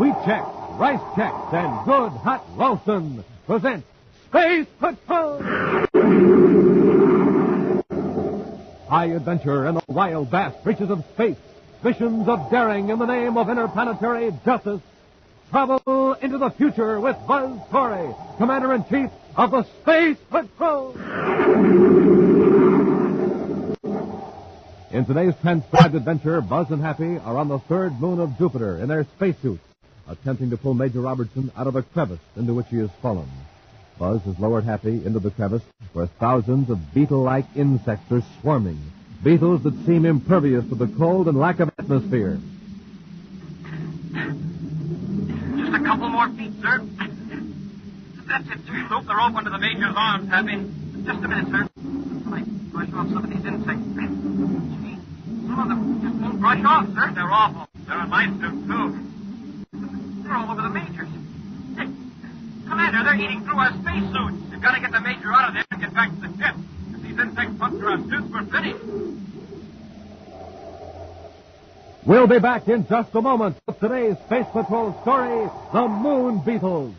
Wheat Chex, Rice Chex, and Good Hot Ralston present Space Patrol! High adventure in the wild, vast reaches of space. Missions of daring in the name of interplanetary justice. Travel into the future with Buzz Corey, Commander-in-Chief of the Space Patrol. In today's transcribed adventure, Buzz and Happy are on the third moon of Jupiter in their spacesuits, attempting to pull Major Robertson out of a crevice into which he has fallen. Buzz has lowered Happy into the crevice where thousands of beetle-like insects are swarming, beetles that seem impervious to the cold and lack of atmosphere. Just a couple more feet, sir. That's it, sir. Loop the rope under the Major's arms, Happy. Just a minute, sir. I brush off some of these insects. Gee, some of them just won't brush off, sir. They're awful. They're on my suit, too. They're all over the Major's. Hey, Commander, they're eating through our spacesuits. We've got to get the Major out of there and get back to the ship. If these insects puncture our suits, we're finished. We'll be back in just a moment with today's Space Patrol story, The Moon Beetles.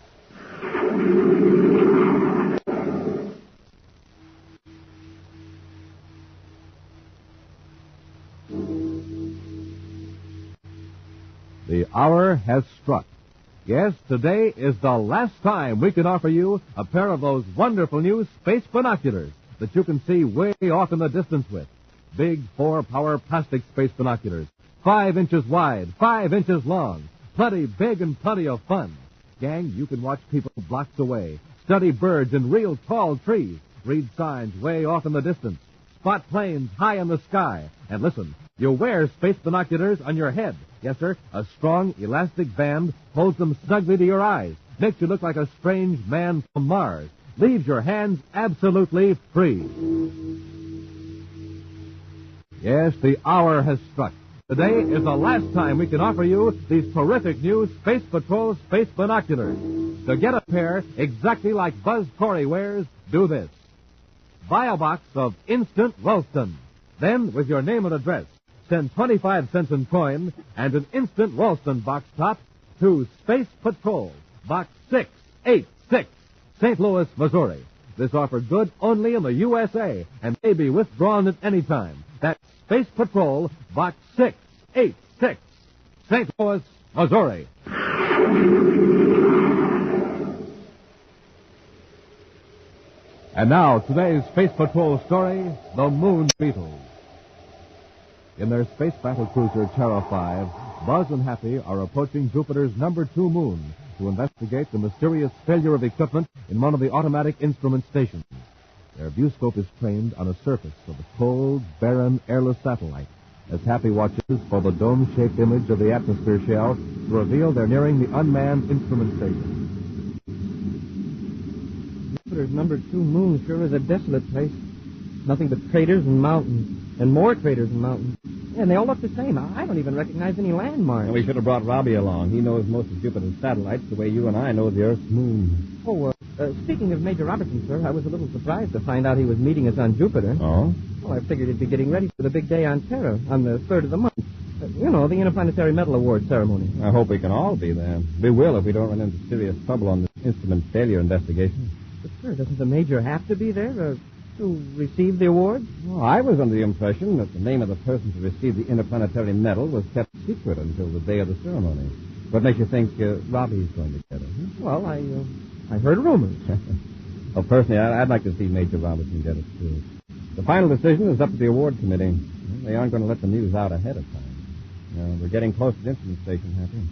The hour has struck. Yes, today is the last time we can offer you a pair of those wonderful new space binoculars that you can see way off in the distance with. Big 4-power plastic space binoculars, 5 inches wide, 5 inches long, plenty big and plenty of fun. Gang, you can watch people blocks away, study birds in real tall trees, read signs way off in the distance, spot planes high in the sky, and listen, you wear space binoculars on your head. Yes, sir, a strong, elastic band holds them snugly to your eyes, makes you look like a strange man from Mars, leaves your hands absolutely free. Yes, the hour has struck. Today is the last time we can offer you these terrific new Space Patrol space binoculars. To get a pair exactly like Buzz Corey wears, do this. Buy a box of Instant Ralston. Then, with your name and address, send 25 cents in coin and an Instant Ralston box top to Space Patrol, Box 686, St. Louis, Missouri. This offer good only in the USA and may be withdrawn at any time. That's Space Patrol, Box 686, St. Louis, Missouri. And now, today's Space Patrol story, The Moon Beetles. In their space battle cruiser, Terra 5, Buzz and Happy are approaching Jupiter's number 2 moon to investigate the mysterious failure of equipment in one of the automatic instrument stations. Their viewscope is trained on a surface of a cold, barren, airless satellite as Happy watches for the dome-shaped image of the atmosphere shell to reveal they're nearing the unmanned instrument station. Jupiter's number 2 moon sure is a desolate place. Nothing but craters and mountains, and more craters and mountains. And they all look the same. I don't even recognize any landmarks. And we should have brought Robbie along. He knows most of Jupiter's satellites the way you and I know the Earth's moon. Oh, speaking of Major Robertson, sir, I was a little surprised to find out he was meeting us on Jupiter. Oh? Well, I figured he'd be getting ready for the big day on Terra on the 3rd of the month. You know, the Interplanetary Medal Award ceremony. I hope we can all be there. We will if we don't run into serious trouble on this instrument failure investigation. But, sir, doesn't the Major have to be there to receive the award? Well, I was under the impression that the name of the person to receive the Interplanetary Medal was kept secret until the day of the ceremony. What makes you think Robbie's going to get it? Well, I heard rumors. Well, personally, I'd like to see Major Robertson get it, too. The final decision is up to the award committee. They aren't going to let the news out ahead of time. We're getting close to the instrument station, Happy.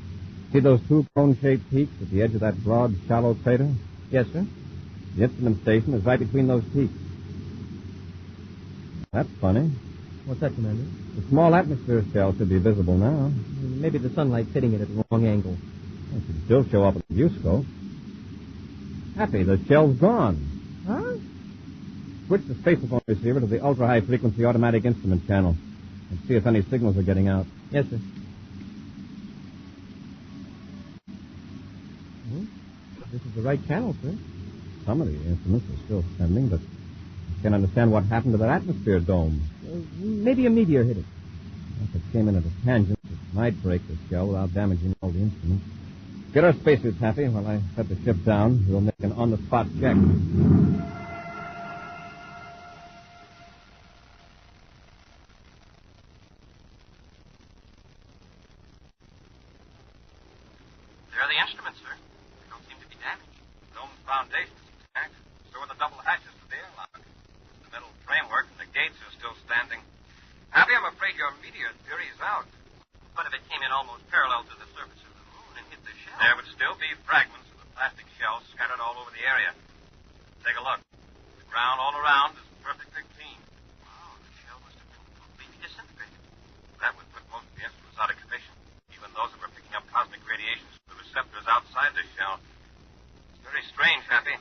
See those 2 cone-shaped peaks at the edge of that broad, shallow crater? Yes, sir. The instrument station is right between those peaks. That's funny. What's that, Commander? The small atmosphere shell should be visible now. Maybe the sunlight's hitting it at the wrong angle. It should still show up at the viewscope. Happy, the shell's gone. Huh? Switch the spacephone receiver to the ultra-high frequency automatic instrument channel and see if any signals are getting out. Yes, sir. Well, this is the right channel, sir. Some of the instruments are still sending, but I can't understand what happened to that atmosphere dome. Maybe a meteor hit it. If it came in at a tangent, it might break the shell without damaging all the instruments. Get our spacesuits, Happy, while I set the ship down. We'll make an on-the-spot check. There are the instruments, sir. They don't seem to be damaged. The dome's foundation is intact. So are the double hatches to the airlock. The metal framework and the gates are still standing. Happy, I'm afraid your meteor theory is out. What if it came in almost parallel to the surface of the moon and hit the shell? There would still be fragments of the plastic shell scattered all over the area. Take a look. The ground all around is perfectly clean. Oh, the shell must have been completely disintegrated. That would put most of the instruments out of commission. Even those that were picking up cosmic radiation through the receptors outside the shell. It's very strange, Happy.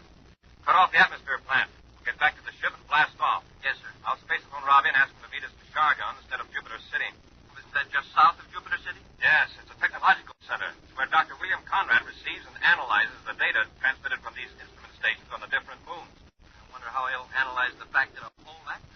Cut off the atmosphere plant. We'll get back to the ship and blast off. Yes, sir. I'll space phone Robbie and ask him to meet us to Chargon instead of Jupiter City. Isn't that just south of Jupiter City? Yes, it's a technological center. It's where Dr. William Conrad receives and analyzes the data transmitted from these instrument stations on the different moons. I wonder how he'll analyze the fact that a whole atmosphere...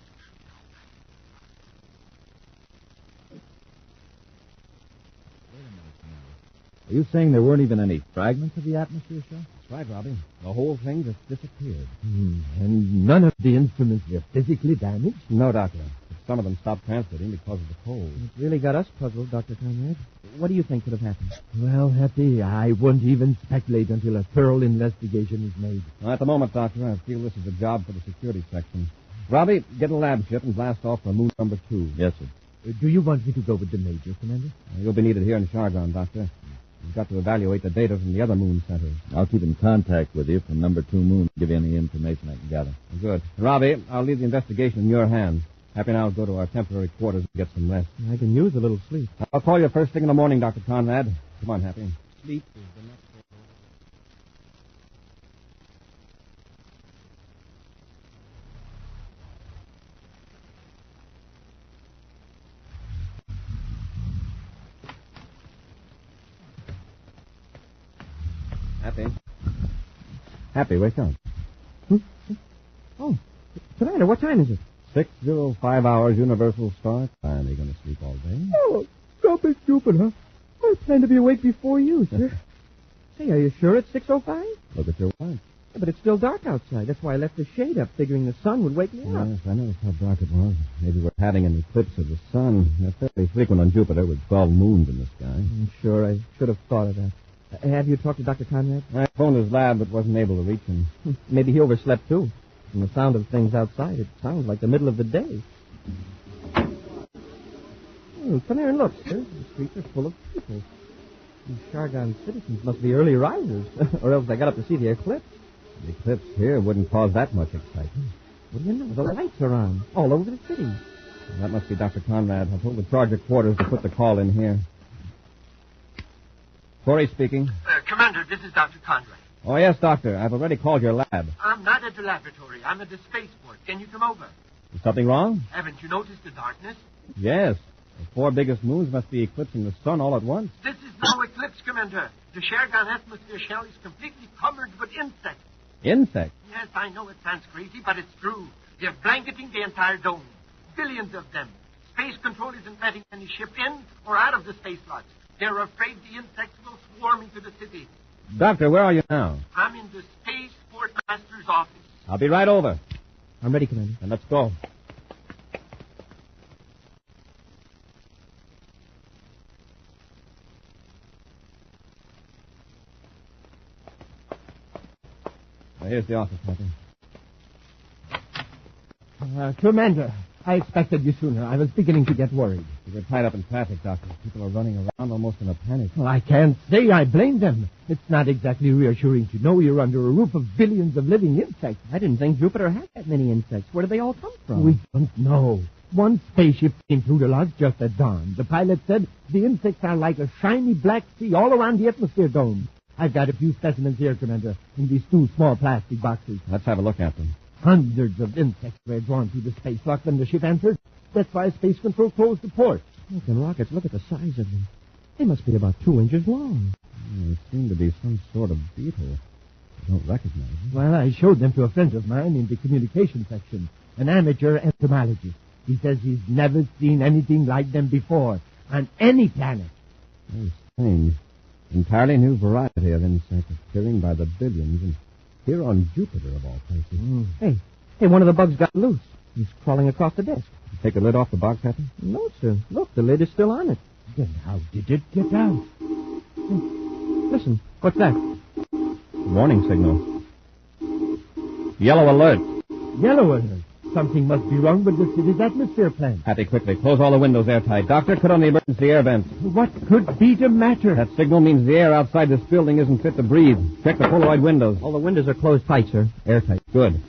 Are you saying there weren't even any fragments of the atmosphere shell? That's right, Robbie. The whole thing just disappeared. And none of the instruments were physically damaged? No, Doctor. Some of them stopped transmitting because of the cold. It really got us puzzled, Dr. Conrad. What do you think could have happened? Well, Happy, I won't even speculate until a thorough investigation is made. Well, at the moment, Doctor, I feel this is a job for the security section. Robbie, get a lab ship and blast off for moon number 2. Yes, sir. Do you want me to go with the Major, Commander? You'll be needed here in Chargon, Doctor. You've got to evaluate the data from the other moon centers. I'll keep in contact with you from number 2 moon, give you any information I can gather. Good. Robbie, I'll leave the investigation in your hands. Happy and I'll go to our temporary quarters and get some rest. I can use a little sleep. I'll call you first thing in the morning, Dr. Conrad. Come on, Happy. Sleep is the next... Happy. Happy, wake up. Oh, Commander, what time is it? 6:05 hours Universal Star Time. Are you going to sleep all day? Oh, don't be stupid, huh? I plan to be awake before you, sir. Say, are you sure it's 6:05? Look at your watch. Yeah, but it's still dark outside. That's why I left the shade up, figuring the sun would wake me up. Yes, I noticed how dark it was. Maybe we're having an eclipse of the sun. They're fairly frequent on Jupiter with 12 moons in the sky. I'm sure I should have thought of that. Have you talked to Dr. Conrad? I phoned his lab, but wasn't able to reach him. Maybe he overslept, too. From the sound of things outside, it sounds like the middle of the day. Come here and look, sir. The streets are full of people. These Chargon citizens must be early risers, or else they got up to see the eclipse. The eclipse here wouldn't cause that much excitement. What do you know? The lights are on, all over the city. Well, that must be Dr. Conrad. I told the charge quarters to put the call in here. Corey speaking. Commander, this is Dr. Conrad. Oh, yes, Doctor. I've already called your lab. I'm not at the laboratory. I'm at the spaceport. Can you come over? Is something wrong? Haven't you noticed the darkness? Yes. The 4 biggest moons must be eclipsing the sun all at once. This is no eclipse, Commander. The Chargon atmosphere shell is completely covered with insects. Insects? Yes, I know it sounds crazy, but it's true. They're blanketing the entire dome. Billions of them. Space Control isn't letting any ship in or out of the space lodge. They're afraid the insects will swarm into the city. Doctor, where are you now? I'm in the Spaceport Master's office. I'll be right over. I'm ready, Commander. And let's go. Now, here's the office, Captain. Commander, I expected you sooner. I was beginning to get worried. We're tied up in traffic, Doctor. People are running around almost in a panic. Well, I can't say I blame them. It's not exactly reassuring to know you're under a roof of billions of living insects. I didn't think Jupiter had that many insects. Where do they all come from? We don't know. One spaceship came through the lodge just at dawn. The pilot said the insects are like a shiny black sea all around the atmosphere dome. I've got a few specimens here, Commander, in these 2 small plastic boxes. Let's have a look at them. Hundreds of insects were drawn through the space lock when the ship entered. That's why Space Control closed the port. Look, and rockets, look at the size of them. They must be about 2 inches long. They seem to be some sort of beetle. I don't recognize them. Well, I showed them to a friend of mine in the communication section, an amateur entomologist. He says he's never seen anything like them before on any planet. Very strange. Entirely new variety of insects appearing by the billions, and here on Jupiter, of all places. Hey, one of the bugs got loose. He's crawling across the desk. Take the lid off the box, Captain? No, sir. Look, the lid is still on it. Then how did it get out? Listen, what's that? Warning signal. Yellow alert. Yellow alert. Something must be wrong with the city's atmosphere plant. Happy, quickly. Close all the windows airtight. Doctor, cut on the emergency air vents. What could be the matter? That signal means the air outside this building isn't fit to breathe. Check the Polaroid windows. All the windows are closed tight, sir. Airtight. Good.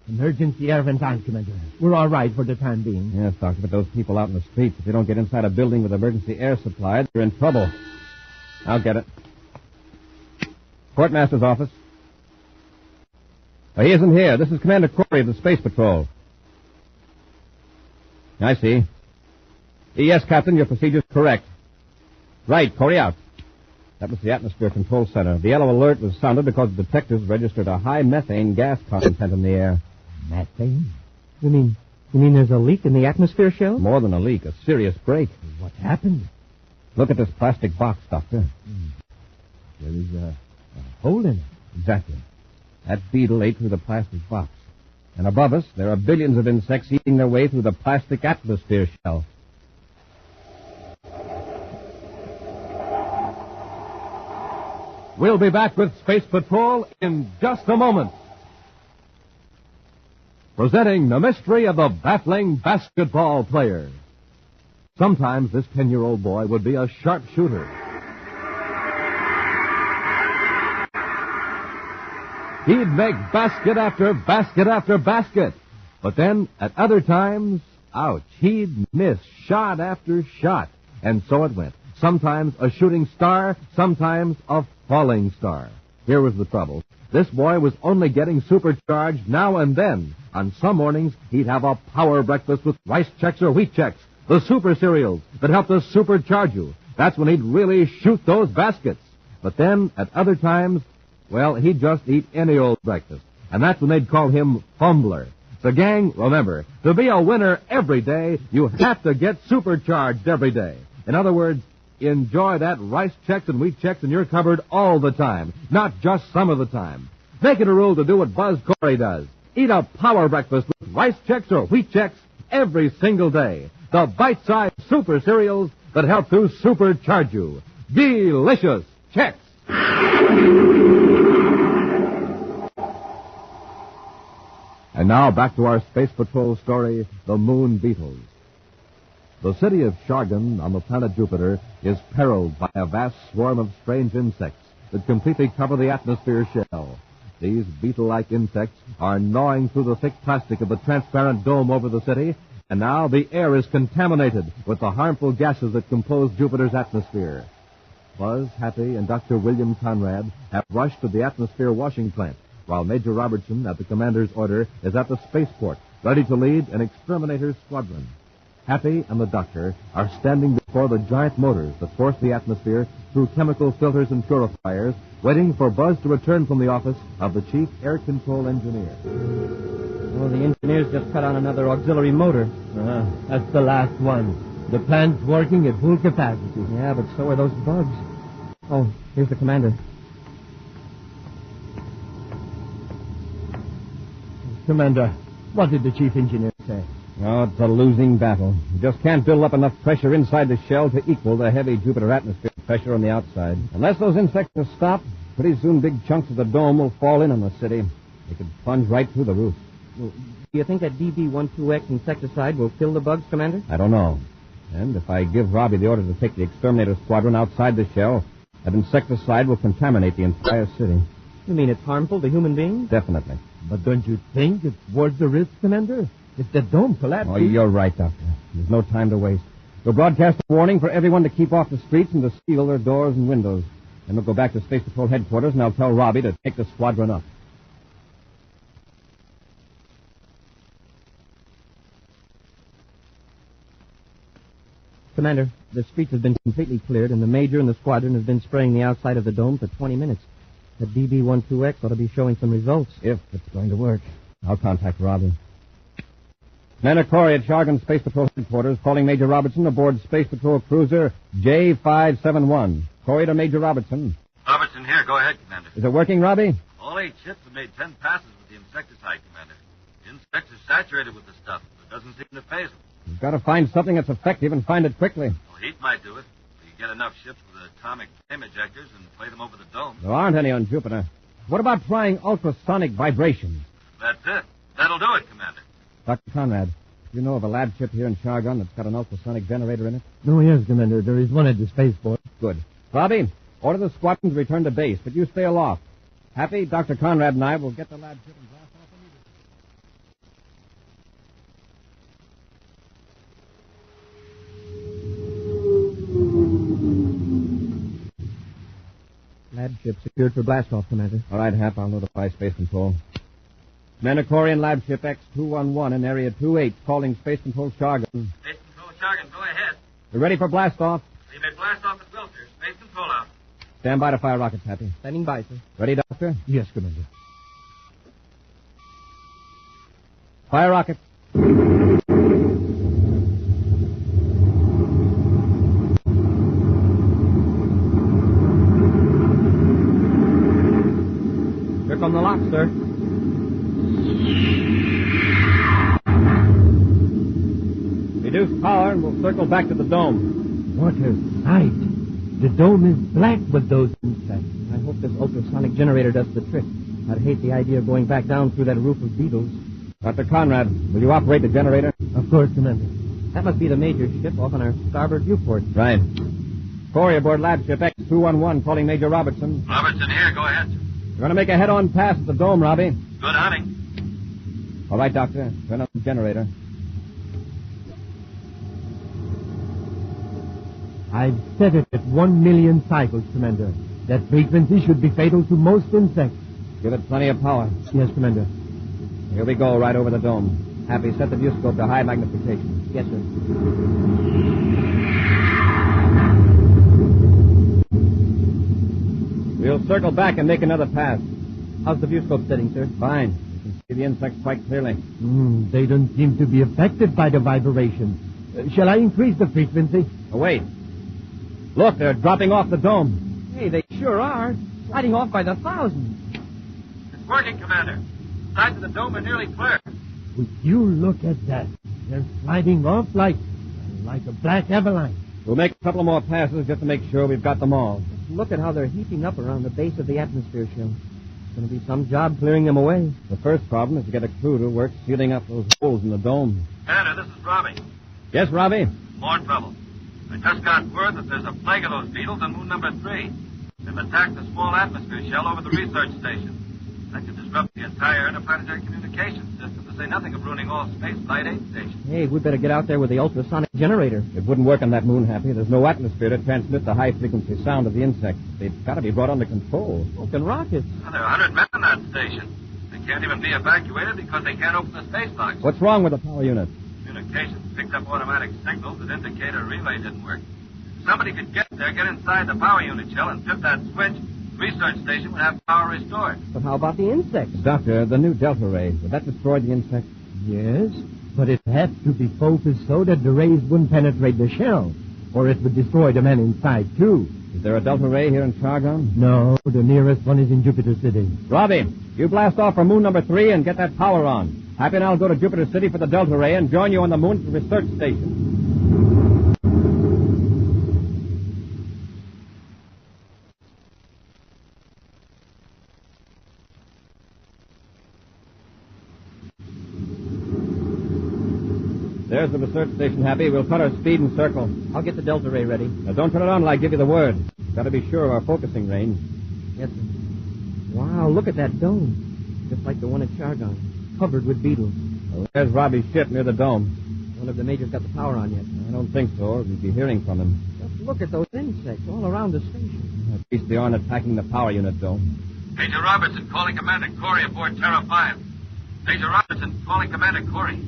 Emergency air vent on, Commander. We're all right for the time being. Yes, Doctor, but those people out in the streets, if they don't get inside a building with emergency air supply, they're in trouble. I'll get it. Quartermaster's office. Oh, he isn't here. This is Commander Corey of the Space Patrol. I see. Yes, Captain, your procedure's correct. Right, Corey out. That was the Atmosphere Control Center. The yellow alert was sounded because the detectives registered a high methane gas content in the air. Methane? You mean there's a leak in the atmosphere shell? More than a leak, a serious break. What happened? Look at this plastic box, Doctor. There is a hole in it. Exactly. That beetle ate through the plastic box. And above us, there are billions of insects eating their way through the plastic atmosphere shell. We'll be back with Space Patrol in just a moment. Presenting the mystery of the battling basketball player. Sometimes this 10-year-old boy would be a sharpshooter. He'd make basket after basket after basket. But then, at other times, ouch, he'd miss shot after shot. And so it went. Sometimes a shooting star, sometimes a falling star. Here was the trouble. This boy was only getting supercharged now and then. On some mornings, he'd have a power breakfast with rice checks or wheat checks, the super cereals that help to supercharge you. That's when he'd really shoot those baskets. But then, at other times, well, he'd just eat any old breakfast. And that's when they'd call him Fumbler. So, gang, remember, to be a winner every day, you have to get supercharged every day. In other words, enjoy that rice checks and wheat checks in your cupboard all the time, not just some of the time. Make it a rule to do what Buzz Corey does. Eat a power breakfast with rice checks or wheat checks every single day. The bite-sized super cereals that help to supercharge you. Delicious checks. And now back to our Space Patrol story, The Moon Beetles. The city of Shargan on the planet Jupiter is perilled by a vast swarm of strange insects that completely cover the atmosphere shell. These beetle-like insects are gnawing through the thick plastic of the transparent dome over the city, and now the air is contaminated with the harmful gases that compose Jupiter's atmosphere. Buzz, Happy, and Dr. William Conrad have rushed to the atmosphere washing plant, while Major Robertson, at the commander's order, is at the spaceport, ready to lead an exterminator's squadron. Happy and the doctor are standing before the giant motors that force the atmosphere through chemical filters and purifiers, waiting for Buzz to return from the office of the chief air control engineer. Well, the engineers just cut on another auxiliary motor. That's the last one. The plant's working at full capacity. Yeah, but so are those bugs. Oh, here's the commander. Commander, what did the chief engineer say? Oh, it's a losing battle. You just can't build up enough pressure inside the shell to equal the heavy Jupiter atmosphere pressure on the outside. Unless those insects are stopped, pretty soon big chunks of the dome will fall in on the city. They could plunge right through the roof. Well, do you think that DB12X insecticide will kill the bugs, Commander? I don't know. And if I give Robbie the order to take the exterminator squadron outside the shell, that insecticide will contaminate the entire city. You mean it's harmful to human beings? Definitely. But don't you think it's worth the risk, Commander? If the dome collapses... Oh, you're right, Doctor. There's no time to waste. We'll broadcast a warning for everyone to keep off the streets and to seal their doors and windows. Then we'll go back to Space Patrol headquarters, and I'll tell Robbie to take the squadron up. Commander, the streets have been completely cleared, and the Major and the squadron have been spraying the outside of the dome for 20 minutes. The DB12X ought to be showing some results. If it's going to work. I'll contact Robbie. Commander Corey at Shargan Space Patrol headquarters calling Major Robertson aboard Space Patrol cruiser J571. Corey to Major Robertson. Robertson here. Go ahead, Commander. Is it working, Robbie? All 8 ships have made 10 passes with the insecticide, Commander. The insects are saturated with the stuff. It doesn't seem to phase them. We've got to find something that's effective and find it quickly. Well, heat might do it. We can get enough ships with atomic flame ejectors and play them over the dome. There aren't any on Jupiter. What about trying ultrasonic vibrations? That's it. That'll do it, Commander. Dr. Conrad, do you know of a lab ship here in Chargon that's got an ultrasonic generator in it? No, yes, Commander. There is one at the spaceport. Good. Robbie, order the squadron to return to base, but you stay aloft. Happy, Dr. Conrad and I will get the lab ship and blast off immediately. Lab ship secured for blast-off, Commander. All right, Hap, I'll notify Space Control. Commander Corey and Lab Ship X-211 in Area 28, calling Space Control Chargon. Space Control Jargon, go ahead. We're ready for blast-off. You may blast off at will, sir. Space Control out. Stand by to fire rockets, Happy. Standing by, sir. Ready, Doctor? Yes, Commander. Fire rockets. Here come the locks, sir. Reduce power and we'll circle back to the dome. What a sight. The dome is black with those insects. I hope this ultrasonic generator does the trick. I'd hate the idea of going back down through that roof of Beetles. Dr. Conrad, will you operate the generator? Of course, Commander. That must be the major ship off on our starboard viewport. Right. Corey aboard Lab Ship X-211, calling Major Robertson. Robertson here. Go ahead, sir. We're going to make a head-on pass at the dome, Robbie. Good hunting. All right, Doctor. Turn on the generator. I've set it at 1 million cycles, Commander. That frequency should be fatal to most insects. Give it plenty of power. Yes, Commander. Here we go, right over the dome. Happy, set the viewscope to high magnification. Yes, sir. We'll circle back and make another pass. How's the viewscope setting, sir? Fine. You can see the insects quite clearly. They don't seem to be affected by the vibration. Shall I increase the frequency? Oh, wait. Look, they're dropping off the dome. Hey, they sure are. Sliding off by the thousands. It's working, Commander. Sides of the dome are nearly clear. Would you look at that? They're sliding off like a black avalanche. We'll make a couple more passes just to make sure we've got them all. Look at how they're heaping up around the base of the atmosphere shell. It's going to be some job clearing them away. The first problem is to get a crew to work sealing up those holes in the dome. Commander, this is Robbie. Yes, Robbie? More trouble. I just got word that there's a plague of those beetles on moon number 3. They've attacked the small atmosphere shell over the research station. That could disrupt the entire interplanetary communications system, to say nothing of ruining all space flight aid stations. Hey, we'd better get out there with the ultrasonic generator. It wouldn't work on that moon, Happy. There's no atmosphere to transmit the high-frequency sound of the insects. They've got to be brought under control. Smoking rockets. Well, there are 100 men on that station. They can't even be evacuated because they can't open the space locks. What's wrong with the power unit? Communications picked up automatic signals that indicate a relay didn't work. If somebody could get there, get inside the power unit shell, and flip that switch, the research station would have power restored. But how about the insects? Doctor, the new delta ray, would that destroy the insects? Yes, but it had to be focused so that the rays wouldn't penetrate the shell, or it would destroy the men inside, too. Is there a delta ray here in Chargon? No, the nearest one is in Jupiter City. Robbie, you blast off for moon number 3 and get that power on. Happy and I'll go to Jupiter City for the delta ray and join you on the moon at the research station. There's the research station, Happy. We'll cut our speed and circle. I'll get the delta ray ready. Now, don't turn it on till I give you the word. Got to be sure of our focusing range. Yes, sir. Wow, look at that dome. Just like the one at Chargon, covered with beetles. Well, there's Robbie's ship near the dome. One of the majors got the power on yet. I don't think so, or we'd be hearing from him. Just look at those insects all around the station. At least they aren't attacking the power unit dome. Major Robertson calling Commander Corey aboard Terra 5. Major Robertson calling Commander Corey.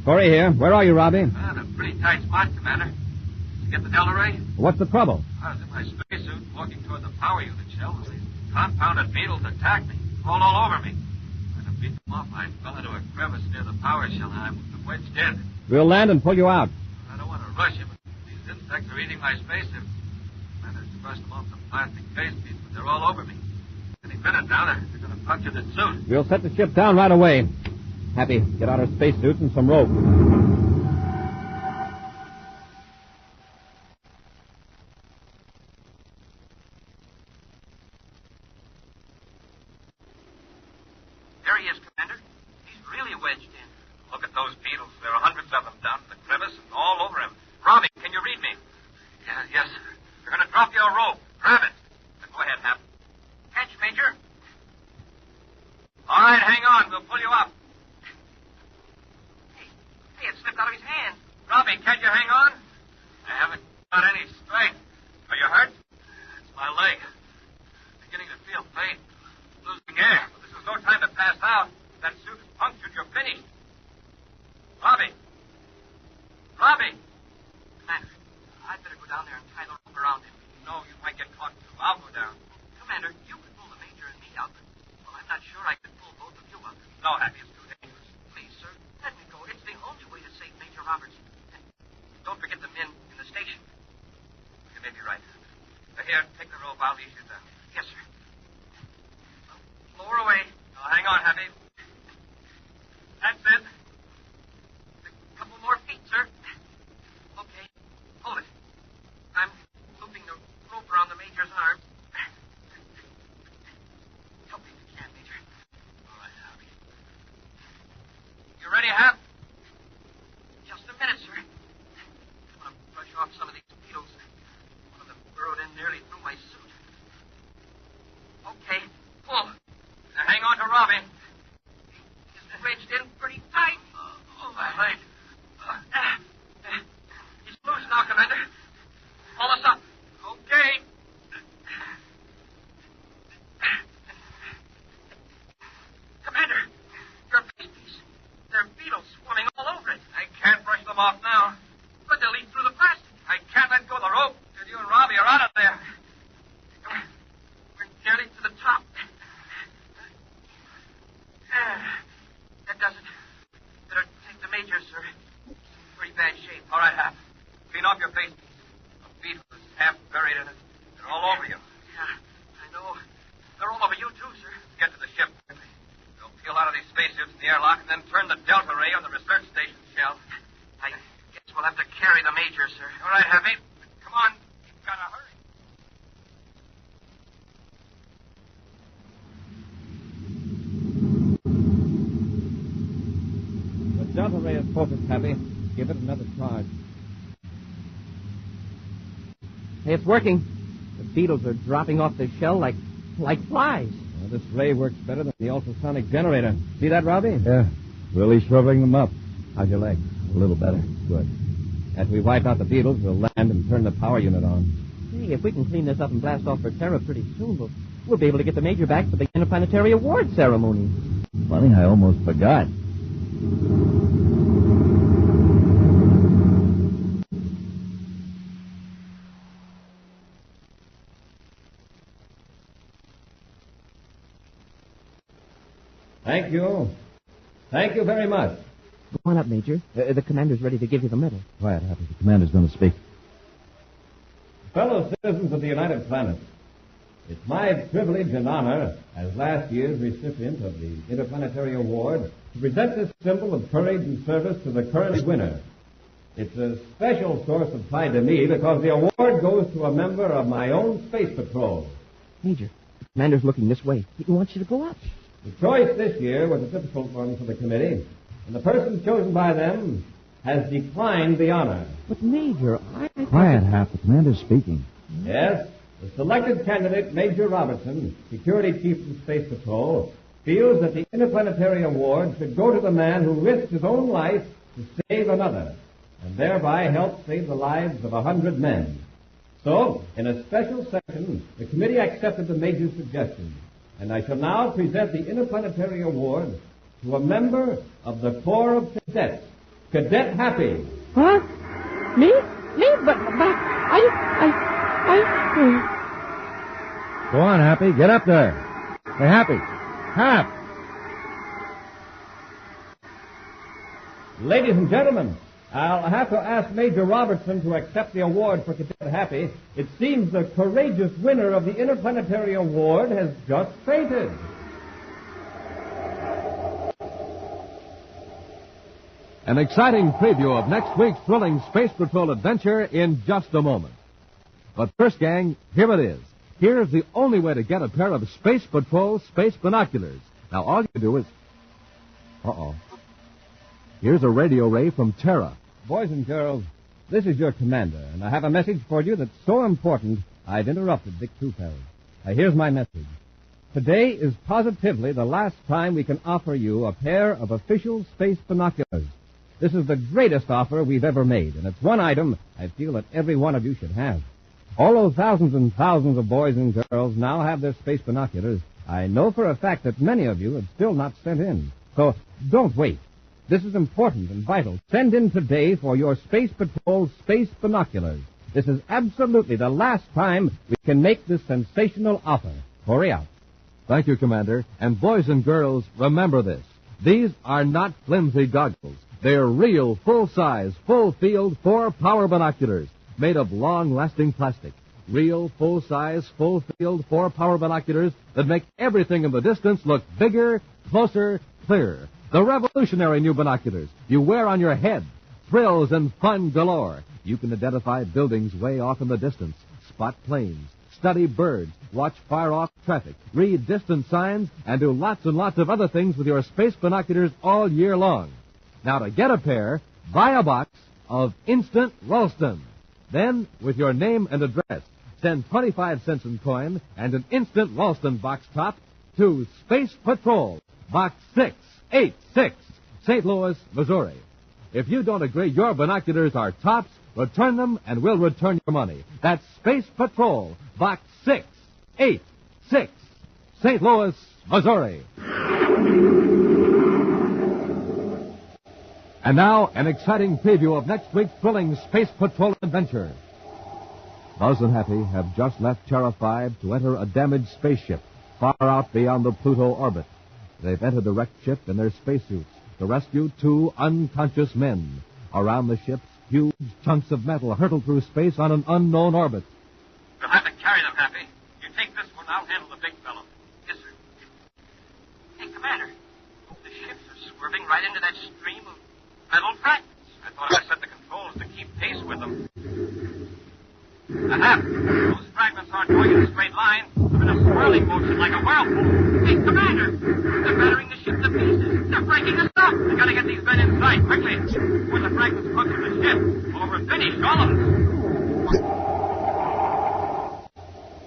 Corey here. Where are you, Robbie? Well, in a pretty tight spot, Commander. Did you get the delta ray? What's the trouble? I was in my spacesuit walking toward the power unit shell when these confounded beetles attacked me. Crawled all over me. When I beat them off, I fell into a crevice near the power shell and I'm wedged in. We'll land and pull you out. I don't want to rush you, but these insects are eating my spacesuit. Commander, brushed them off some plastic face piece, but they're all over me. Any minute now, they're going to puncture the suit. We'll set the ship down right away. Happy, get out our spacesuits and some rope. There he is, Commander. He's really wedged in. Look at those Beetles. There are hundreds of them down in the crevice and all over him. Robbie, can you read me? Yes, sir. They're going to drop you a rope. Grab it. Go ahead, Hap. Catch, Major. All right, hang on. We'll pull you up. Hey, it slipped out of his hand. Robbie, can't you hang on? I haven't got any strength. Are you hurt? It's my leg. Beginning to feel pain. Losing air. But this is no time to pass out. That suit is punctured. You're finished. Robbie. Robbie. Commander, I'd better go down there and tie the rope around him. No, you might get caught, too. I'll go down. Commander, you could pull the Major and me out, but well, I'm not sure I could pull both of you up. No, Happy, it's too dangerous. Please, sir, let me go. It's the only way to save Major Robertson. And don't forget the men in the station. You may be right. Here, take the rope. I'll ease you down. Yes, sir. Lower away. Now, hang on, Happy. That's it. A couple more feet, sir. Okay. Hold it. I'm looping the rope around the Major's arm. Help me if you can, Major. All right, Happy. You ready, Hap? Just a minute, sir. I want to brush off some of these Beetles. One of them burrowed in nearly through my suit. Okay. Pull. Now, hang on to Robbie. He's wedged in pretty tight. Oh, my leg. He's loose now, Commander. Pull us up. Okay. Commander, your face piece. There are Beetles swarming all over it. I can't brush them off now. But they'll eat through the plastic. I can't let go of the rope till you and Robbie are out of there. We're nearly to the top. That does it. Better take the Major, sir. He's in pretty bad shape. All right, Hap. Clean off your face. A beetle is half buried in it. They're all over you. Yeah, I know. They're all over you, too, sir. Get to the ship quickly. They'll peel out of these spacesuits in the airlock and then turn the delta ray on the research station shell. I guess we'll have to carry the Major, sir. All right, Happy. Come on. You've got to hurry. The delta ray is focused, Happy. Give it another charge. Hey, it's working. The Beetles are dropping off the shell like flies. Well, this ray works better than the ultrasonic generator. See that, Robbie? Yeah, really shriveling them up. How's your leg? A little better. Good. After we wipe out the Beetles, we'll land and turn the power unit on. Hey, if we can clean this up and blast off for Terra pretty soon, we'll be able to get the Major back for the Interplanetary Award ceremony. Funny, I almost forgot. Thank you. Thank you very much. Go on up, Major. The commander's ready to give you the medal. Quiet, Happy. The commander's going to speak. Fellow citizens of the United Planets, it's my privilege and honor, as last year's recipient of the Interplanetary Award, to present this symbol of courage and service to the current winner. It's a special source of pride to me because the award goes to a member of my own space patrol. Major, the commander's looking this way. He wants you to go up. The choice this year was a difficult one for the committee, and the person chosen by them has declined the honor. But, Major, Quiet, Hap. The commander's speaking. Yes, the selected candidate, Major Robertson, Security Chief of Space Patrol, feels that the Interplanetary Award should go to the man who risked his own life to save another, and thereby help save the lives of 100 men. So, in a special session, the committee accepted the Major's suggestion, and I shall now present the Interplanetary Award to a member of the Corps of Cadets, Cadet Happy. Huh? Me? But Go on, Happy. Get up there. Hey, Happy. Hap. Ladies and gentlemen, I'll have to ask Major Robertson to accept the award for Cadet Happy. It seems the courageous winner of the Interplanetary Award has just fainted. An exciting preview of next week's thrilling Space Patrol adventure in just a moment. But first, gang, here it is. Here's the only way to get a pair of Space Patrol space binoculars. Now, all you do is... Here's a radio ray from Terra. Boys and girls, this is your commander, and I have a message for you that's so important, I've interrupted Dick Tufeld. Here's my message. Today is positively the last time we can offer you a pair of official space binoculars. This is the greatest offer we've ever made, and it's one item I feel that every one of you should have. Although thousands and thousands of boys and girls now have their space binoculars, I know for a fact that many of you have still not sent in. So don't wait. This is important and vital. Send in today for your Space Patrol space binoculars. This is absolutely the last time we can make this sensational offer. Hurry out. Thank you, Commander. And boys and girls, remember this. These are not flimsy goggles. They're real, full-size, full-field, 4-power binoculars made of long-lasting plastic. Real, full-size, full-field, 4-power binoculars that make everything in the distance look bigger, closer, clearer. The revolutionary new binoculars you wear on your head. Thrills and fun galore. You can identify buildings way off in the distance, spot planes, study birds, watch far-off traffic, read distant signs, and do lots and lots of other things with your space binoculars all year long. Now, to get a pair, buy a box of Instant Ralston. Then, with your name and address, send 25 cents in coin and an Instant Ralston box top to Space Patrol, Box 686, St. Louis, Missouri. If you don't agree your binoculars are tops, return them and we'll return your money. That's Space Patrol, Box 686, St. Louis, Missouri. And now, an exciting preview of next week's thrilling Space Patrol adventure. Buzz and Happy have just left Terra 5 to enter a damaged spaceship far out beyond the Pluto orbit. They've entered the wrecked ship in their spacesuits to rescue 2 unconscious men. Around the ship, huge chunks of metal hurtle through space on an unknown orbit. We'll have to carry them, Happy. You take this one, I'll handle the big fellow. Yes, sir. Hey, Commander, the ships are swerving right into that stream of metal fragments. I thought I set the controls to keep pace with them. Hap, those fragments aren't going in a straight line. They're in a swirling motion like a whirlpool. Hey, Commander, they're battering the ship to pieces. They're breaking us up. We gotta get these men inside quickly. Before the fragments close to the ship. Or we're finished, all of us.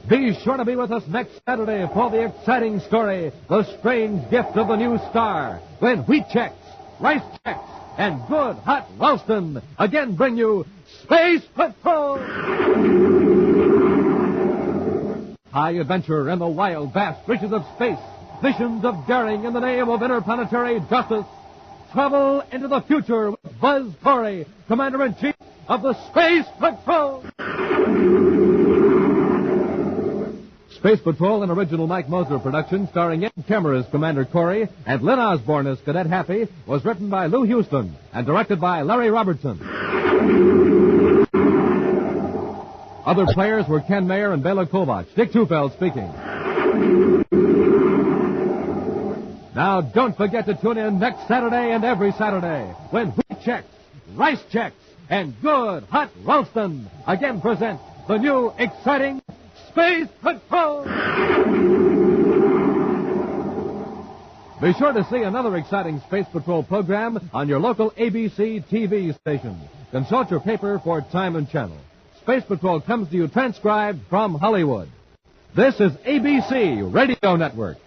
Be sure to be with us next Saturday for the exciting story, The Strange Gift of the New Star, when wheat checks, rice checks, and good hot Ralston again bring you Space Patrol! High adventure in the wild, vast reaches of space. Missions of daring in the name of interplanetary justice. Travel into the future with Buzz Corey, Commander-in-Chief of the Space Patrol! Space Patrol, an original Mike Moser production starring Ed Kemmer as Commander Corey and Lynn Osborne as Cadet Happy, was written by Lou Houston and directed by Larry Robertson. Other players were Ken Mayer and Bela Kovach. Dick Tufeld speaking. Now, don't forget to tune in next Saturday and every Saturday when wheat checks, rice checks, and good hot Ralston again present the new exciting Space Patrol! Be sure to see another exciting Space Patrol program on your local ABC TV station. Consult your paper for time and channel. Space Patrol comes to you transcribed from Hollywood. This is ABC Radio Network.